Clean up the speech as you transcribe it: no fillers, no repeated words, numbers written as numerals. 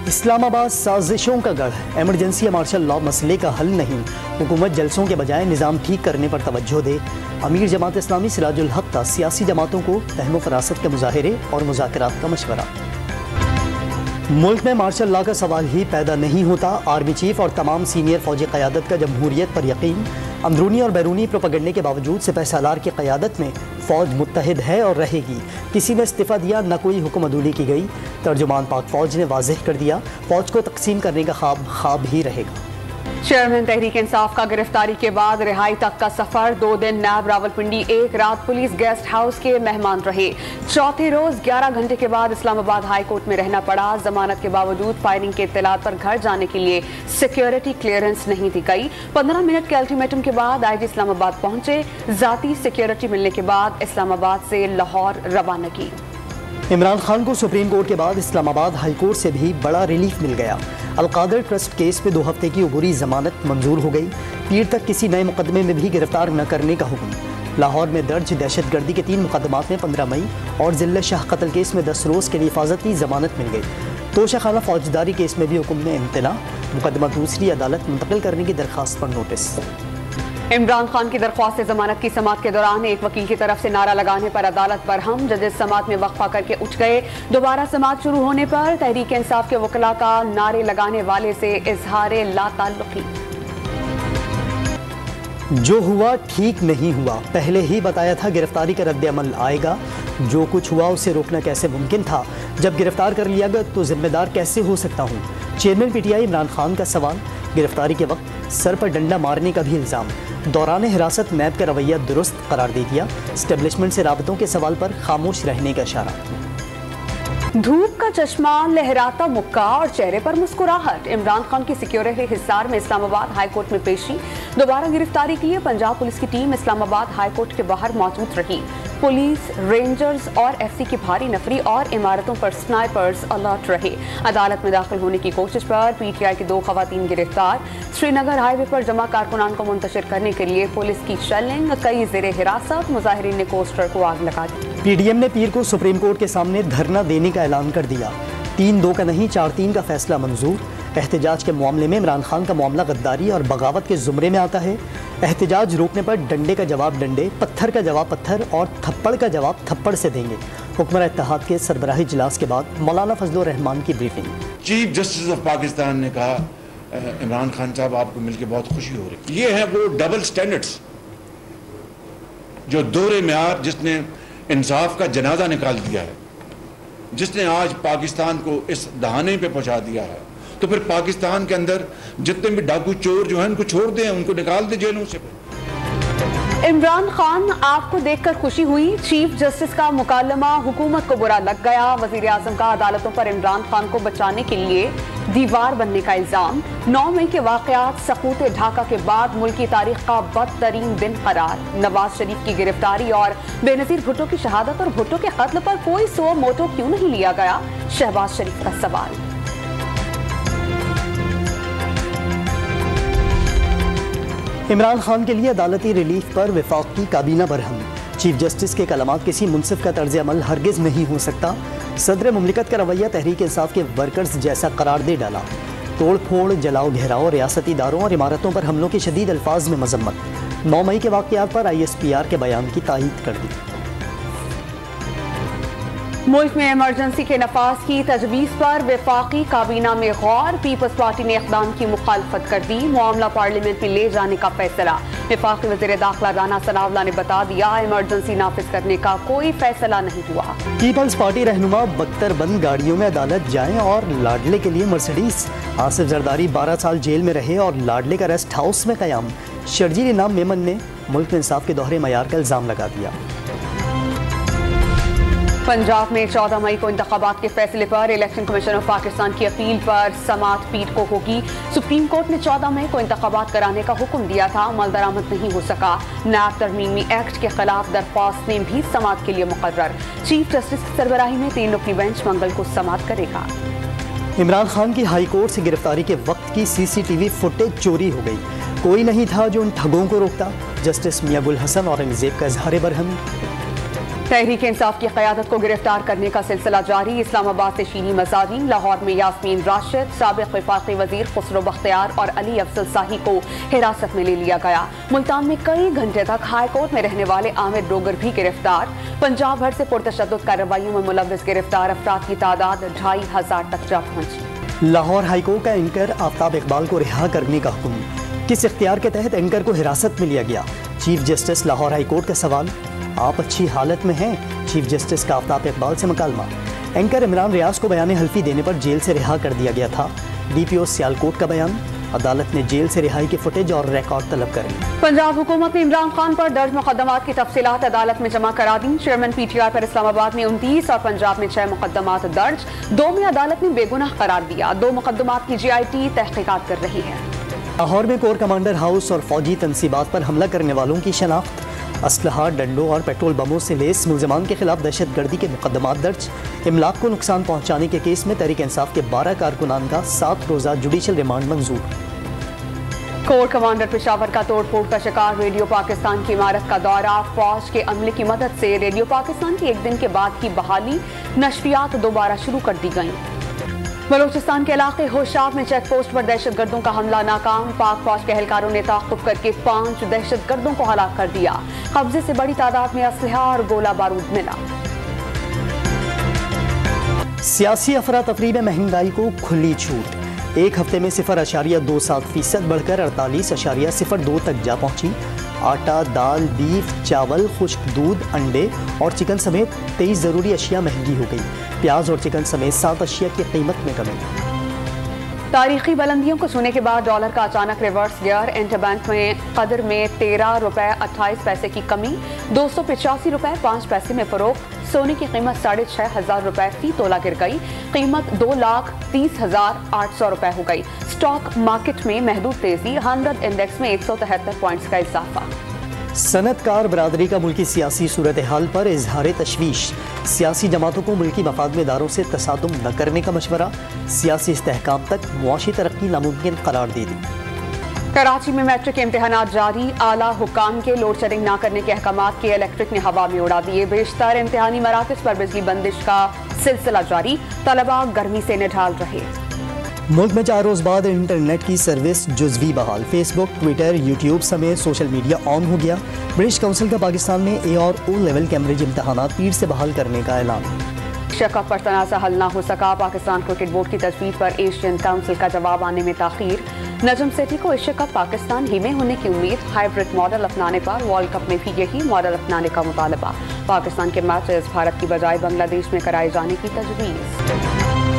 इस्लामाबाद साजिशों का गढ़, एमरजेंसी या मार्शल लॉ मसले का हल नहीं, हुकूमत जलसों के बजाय निज़ाम ठीक करने पर तवज्जो दे। अमीर जमात इस्लामी सिराजुल हक का सियासी जमातों को फहम फरासत के मुजाहरे और मुज़ाकरात का मशवरा। मुल्क में मार्शल लॉ का सवाल ही पैदा नहीं होता, आर्मी चीफ और तमाम सीनियर फौजी क़यादत का जमहूरियत पर यकीन। अंदरूनी और बैरूनी प्रोपेगेंडे के बावजूद सिपहसालार की क़यादत में फ़ौज मुत्तहिद है और रहेगी। किसी ने इस्तीफ़ा दिया, न कोई हुक्म अदूली की गई। तर्जुमान पाक फ़ौज ने वाज़ेह कर दिया, फ़ौज को तकसीम करने का ख्वाब ही रहेगा। चेयरमैन तहरीक इंसाफ का गिरफ्तारी के बाद रिहाई तक का सफर, 2 दिन नैब रावलपिंडी, 1 रात पुलिस गेस्ट हाउस के मेहमान रहे। चौथे रोज 11 घंटे के बाद इस्लामाबाद हाई कोर्ट में रहना पड़ा। जमानत के बावजूद फायरिंग के इत्तलात पर घर जाने के लिए सिक्योरिटी क्लियरेंस नहीं दी गई। 15 मिनट के अल्टीमेटम के बाद आईजी इस्लामाबाद पहुंचे। जाती सिक्योरिटी मिलने के बाद इस्लामाबाद से लाहौर रवानगी। इमरान खान को सुप्रीम कोर्ट के बाद इस्लामाबाद हाई कोर्ट से भी बड़ा रिलीफ मिल गया। अलकादर ट्रस्ट केस में 2 हफ्ते की अबूरी जमानत मंजूर हो गई। पीर तक किसी नए मुकदमे में भी गिरफ्तार न करने का हुक्म। लाहौर में दर्ज दहशतगर्दी के 3 मुकदमात में 15 मई और जिल्ला शाह कत्ल केस में 10 रोज़ के लिए हिफाजती जमानत मिल गई। तोशाखाना फौजदारी केस में भी हुक्म में इम्तना, मुकदमा दूसरी अदालत मुंतकिल करने की दरख्वास्त पर नोटिस। इमरान खान की दरख्वास्त जमानत की समाअत के दौरान एक वकील की तरफ से नारा लगाने पर अदालत बरहम। जजेस समाअत में वक्फा करके उठ गए। दोबारा समाअत शुरू होने पर तहरीक इंसाफ के वकला का नारे लगाने वाले से इजहार लाताल्लुकी। जो हुआ ठीक नहीं हुआ, पहले ही बताया था गिरफ्तारी का रद्द-ए-अमल आएगा। जो कुछ हुआ उसे रोकना कैसे मुमकिन था? जब गिरफ्तार कर लिया गया तो जिम्मेदार कैसे हो सकता हूँ? चेयरमैन पीटीआई इमरान खान का सवाल। गिरफ्तारी के वक्त सर पर डंडा मारने का भी इल्ज़ाम। दौरान हिरासत नैब का रवैया दुरुस्त करार दे दिया। एस्टेब्लिशमेंट से राबतों के सवाल पर खामोश रहने का इशारा। धूप का चश्मा, लहराता मुक्का और चेहरे पर मुस्कुराहट। इमरान खान की सिक्योरिटी हिसार में इस्लामाबाद हाई कोर्ट में पेशी। दोबारा गिरफ्तारी के लिए पंजाब पुलिस की टीम इस्लामाबाद हाई कोर्ट के बाहर मौजूद रही। पुलिस, रेंजर्स और एफसी की भारी नफरी और इमारतों पर स्नाइपर्स अलर्ट रहे। अदालत में दाखिल होने की कोशिश पर पीटीआई की 2 खवातीन गिरफ्तार। श्रीनगर हाईवे पर जमा कारकुनान को मुंतशिर करने के लिए पुलिस की शेलिंग, कई ज़ेरे हिरासत। मुजाहिरीन ने पोस्टर को आग लगा दी। पीडीएम ने पीर को सुप्रीम कोर्ट के सामने धरना देने का ऐलान कर दिया। 3-2 का नहीं 4-3 का फैसला मंजूर। एहतजाज के मामले में इमरान खान का मामला गद्दारी और बगावत के जुमरे में आता है। एहतजाज रोकने पर डंडे का जवाब डंडे, पत्थर का जवाब पत्थर और थप्पड़ का जवाब थप्पड़ से देंगे। हुक्मरान इत्तेहाद के सरबराही इजलास के बाद मौलाना फजलुर रहमान की briefing. Chief justice of Pakistan ने कहा, इमरान खान साहब आपको मिलकर बहुत खुशी हो रही। ये है वो डबल स्टैंडर्ड्स, जो दोहरे मेयार, जिसने इंसाफ का जनाजा निकाल दिया है, जिसने आज पाकिस्तान को इस दहाने पे पहुंचा दिया है। तो फिर पाकिस्तान के अंदर जितने भी डाकू चोर जो हैं उनको छोड़ दें, उनको निकाल दें जेलों से। इमरान खान, आपको देखकर खुशी हुई। चीफ जस्टिस का मुकालमा हुकूमत को बुरा लग गया। वजीर आजम का अदालतों पर इमरान खान को बचाने के लिए दीवार बनने का इल्जाम। 9 मई के वाकयात, सकूत ढाका के बाद मुल्क की तारीख का बदतरीन दिन करार। नवाज शरीफ की गिरफ्तारी और बेनजीर भुट्टो की शहादत और भुट्टो के कत्ल पर कोई सो मोटो क्यों नहीं लिया गया? शहबाज शरीफ का सवाल। इमरान खान के लिए अदालती रिलीफ पर वफाक की काबीना बरहम। चीफ जस्टिस के कलमात किसी मुनसिफ का तर्ज अमल हरगिज नहीं हो सकता। सदर मुमलिकत का रवैया तहरीक इंसाफ के वर्कर्स जैसा करार दे डाला। तोड़ फोड़, जलाओ घेराव, रियासती इदारों और इमारतों पर हमलों की शदीद अल्फाज में मजम्मत। 9 मई के वाकयात पर ISPR के बयान की तायीद कर दी। मुल्क में इमरजेंसी के नफाज की तजवीज़ पर वफाकी काबीना में गौर। पीपल्स पार्टी ने इक़दाम की मुखालफत कर दी। मामला पार्लियामेंट में ले जाने का फैसला। वफाकी वज़ीर दाखिला राना सनावला ने बता दिया, इमरजेंसी नाफिज करने का कोई फैसला नहीं हुआ। पीपल्स पार्टी रहनुमा बख्तर बंद गाड़ियों में अदालत जाएं और लाडले के लिए मर्सिडीज। आसिफ जरदारी 12 साल जेल में रहे और लाडले का रेस्ट हाउस में कयाम। शर्जील इनाम मेमन ने मुल्क में इंसाफ के दोहरे मयार का इल्जाम लगा दिया। पंजाब में 14 मई को इंतखाबात के फैसले पर इलेक्शन कमीशन ऑफ पाकिस्तान की अपील पर समाअत पीर को होगी। सुप्रीम कोर्ट ने 14 मई को इंतखाबात कराने का हुक्म दिया था, अमल दरामद नहीं हो सका। नैब तरमीमी एक्ट के खिलाफ दरख्वास्त ने भी समाअत के लिए मुकर्रर। चीफ जस्टिस की सरबराही में 3 रुकनी बेंच मंगल को समाअत करेगा। इमरान खान की हाई कोर्ट से गिरफ्तारी के वक्त की CCTV फुटेज चोरी हो गई। कोई नहीं था जो उन ठगों को रोकता। जस्टिस मियां गुल हसन औरंगजेब का इजहार बरहमी। तहरीक इंसाफ की क़यादत को गिरफ्तार करने का सिलसिला जारी। इस्लामाबाद से शीनी मज़ाहिर, लाहौर में यास्मीन राशिद, साबिक़ वफ़ाक़ी वज़ीर खुसरो बख्तियार और अली अफजल शाही को हिरासत में ले लिया गया। मुल्तान में कई घंटे तक हाई कोर्ट में रहने वाले आमिर डोगर भी गिरफ्तार। पंजाब भर से पुरतशद्दुद कार्रवाइयों में मुलव्विस गिरफ्तार अफराद की तादाद 2500 तक जा पहुंची। लाहौर हाईकोर्ट का एंकर आफ्ताब इकबाल को रिहा करने का हुक्म। किस इख्तियार के तहत एंकर को हिरासत में लिया गया? चीफ जस्टिस लाहौर हाईकोर्ट का सवाल। आप अच्छी हालत में हैं? चीफ जस्टिस का आफ्ताब इकबाल से मुकालमा। एंकर इमरान रियाज को बयान हल्फी देने पर जेल से रिहा कर दिया गया था। डीपीओ सियालकोट का बयान। अदालत ने जेल से रिहाई के फुटेज और रिकॉर्ड तलब करे। पंजाब हुकूमत ने इमरान खान पर दर्ज मुकदमात की तफसीलात अदालत में जमा करा दी। चेयरमैन पीटीआई पर इस्लामाबाद में 29 और पंजाब में 6 मुकदमात दर्ज। 2 में अदालत ने बेगुनाह करार दिया। 2 मुकदमात की GIT तहकीकात कर रही है। लाहौर में कोर कमांडर हाउस और फौजी तनसीबात पर हमला करने वालों की शनाख्त। असलहा, डंडों और पेट्रोल बमों से लेस मुल्ज़िमान के खिलाफ दहशतगर्दी के मुकदमात दर्ज। इमलाक को नुकसान पहुँचाने के केस में तहरीक इंसाफ के 12 कारकुनान का 7 रोज़ा जुडिशल रिमांड मंजूर। कोर कमांडर पेशावर का तोड़फोड़ का शिकार। रेडियो पाकिस्तान की इमारत का दौरा। फौज के अमले की मदद से रेडियो पाकिस्तान की एक दिन के बाद की बहाली। नशरियात दोबारा शुरू कर दी गई। बलोचिस्तान के इलाके होशाब में चेक पोस्ट पर दहशतगर्दों का हमला नाकाम। पाक फौज के एहलकारों ने ताक़ुब करके 5 दहशतगर्दों को हलाक कर दिया। कब्जे से बड़ी तादाद में असलहा और गोला बारूद मिला। सियासी अफरा तफरी में महंगाई को खुली छूट। एक हफ्ते में 0.27% बढ़कर 48.02 तक जा पहुंची। आटा, दाल, बीफ, चावल, खुश्क दूध, अंडे और चिकन समेत 23 ज़रूरी अशिया महंगी हो गई। प्याज और चिकन समेत 7 अशिया की कीमत में कमी। तारीखी बुलंदियों को छूने के बाद डॉलर का अचानक रिवर्स गियर। इंटरबैंक में कदर में 13 रुपये 28 पैसे की कमी। 285 रुपये 5 पैसे में फरोख्त। सोने की कीमत 6,500 रुपये फी तोला गिर गई। कीमत 2,30,800 रुपये हो गई। स्टॉक मार्केट में महदूद तेजी। 100 इंडेक्स में 173 पॉइंट्स का इजाफा। सनतकार बरादरी का मुल्की सियासी सूरत हाल पर इजहार तशवीश। सियासी जमातों को मुल्की मफाद में इदारों से तसादुम न करने का मशवरा। सियासी इस्तेहकाम तक मुआशी तरक्की नामुमकिन करार दे दी। कराची में मैट्रिक के इम्तहानात जारी। आला हुकाम के लोड शेडिंग न करने के अहकामात के इलेक्ट्रिक ने हवा में उड़ा दिए। बेशतर इम्तहानी मराकज़ पर बिजली बंदिश का सिलसिला जारी। तलबा गर्मी से निढाल रहे। मुल्क में 4 रोज़ बाद इंटरनेट की सर्विस जुज़वी बहाल। फेसबुक, ट्विटर, यूट्यूब समेत सोशल मीडिया ऑन हो गया। ब्रिटिश काउंसिल का पाकिस्तान में A और O लेवल कैम्ब्रिज इम्तहानात पीर से बहाल करने का ऐलान। एशिया कप पर तनाज़ा हल न हो सका। पाकिस्तान क्रिकेट बोर्ड की तजवीज़ पर एशियन काउंसिल का जवाब आने में ताख़ीर। नजम सेठी को एशिया कप पाकिस्तान ही में होने की उम्मीद। हाइब्रिड मॉडल अपनाने पर वर्ल्ड कप में भी यही मॉडल अपनाने का मुतालबा। पाकिस्तान के मैचेस भारत की बजाय बांग्लादेश में कराए जाने की तजवीज़।